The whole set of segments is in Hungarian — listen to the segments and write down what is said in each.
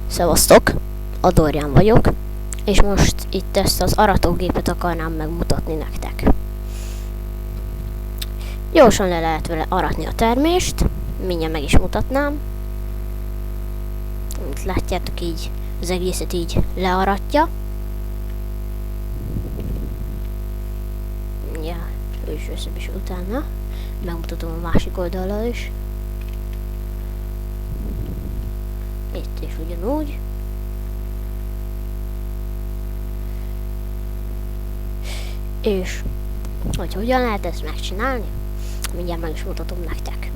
Szevasztok, a Dorian vagyok, és most itt ezt az aratógépet akarnám megmutatni nektek. Gyorsan le lehet vele aratni a termést, mindjárt meg is mutatnám. Mint látjátok, így az egészet így learatja. Ja, ő is összebb is utána. Megmutatom a másik oldalról is. Itt is ugyanúgy. És hogy hogyan lehet ezt megcsinálni, mindjárt meg is mutatom nektek.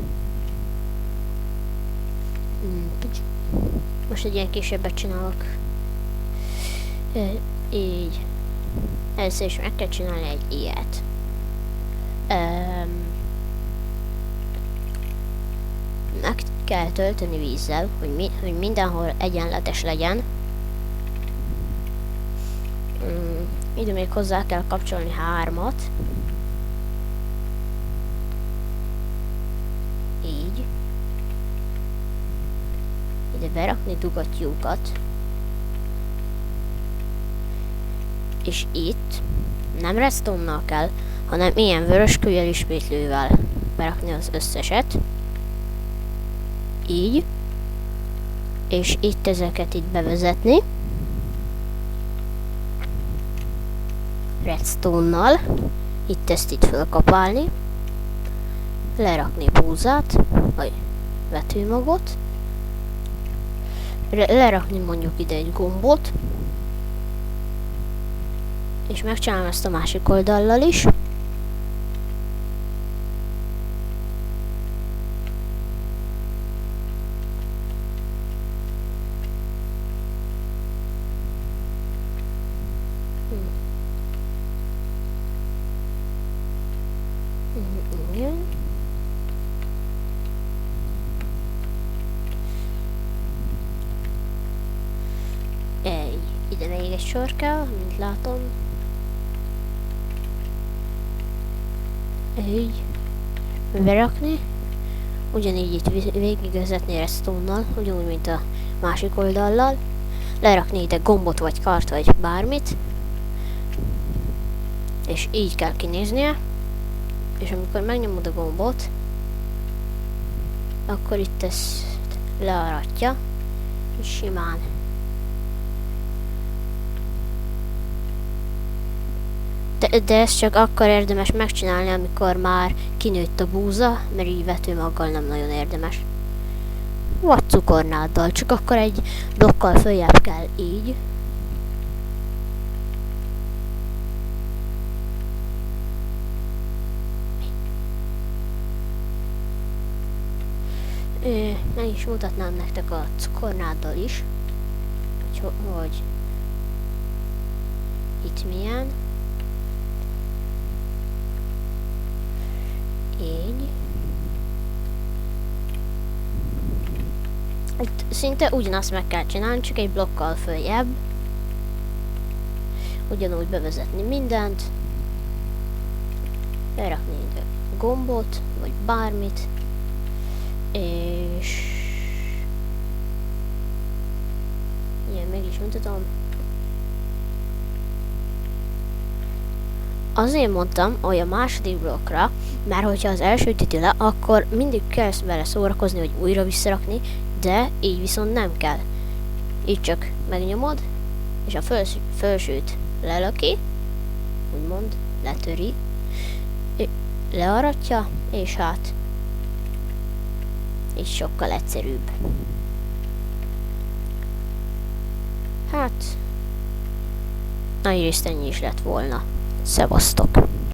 Most egy ilyen kisebbet csinálok. Így. Először is meg kell csinálni egy ilyet. Meg kell tölteni vízzel, hogy mindenhol egyenletes legyen. Ide még hozzá kell kapcsolni 3-at. Így. Ide berakni dugattyúkat. És itt nem redstone-nal kell, hanem ilyen vörös kőjel ismétlővel berakni az összeset. Így. És itt ezeket itt bevezetni. Redstone-nal. Itt ezt itt fölkapálni. Lerakni búzát, vagy vetőmagot. Lerakni mondjuk ide egy gombot. És megcsinálom ezt a másik oldallal is. Igen. Ide még egy sor kell, mint látom. Így berakni. Ugyanígy itt végigvezetni redstone-nal, ugyanúgy, mint a másik oldallal. Lerakni ide gombot, vagy kart, vagy bármit. És így kell kinéznie. És amikor megnyomod a gombot, akkor itt ezt learatja, és simán. De ezt csak akkor érdemes megcsinálni, amikor már kinőtt a búza, mert így vetőmaggal nem nagyon érdemes. Vagy cukornáddal, csak akkor egy blokkal följebb kell így. Meg is mutatnám nektek a cukornáddal is, hogy itt milyen. Így. Itt szinte ugyanazt meg kell csinálni, csak egy blokkal följebb. Ugyanúgy bevezetni mindent. Berakni ide gombot, vagy bármit. És ilyen meg is mutatom. Azért mondtam, hogy a második blokkra, mert hogyha az első üti le, akkor mindig kell vele szórakozni, hogy újra visszarakni, de így viszont nem kell. Így csak megnyomod, és a felsőt lelöki, úgymond letöri, learatja, és hát így sokkal egyszerűbb. Hát, nagyrészt ennyi is lett volna. Szevasztok!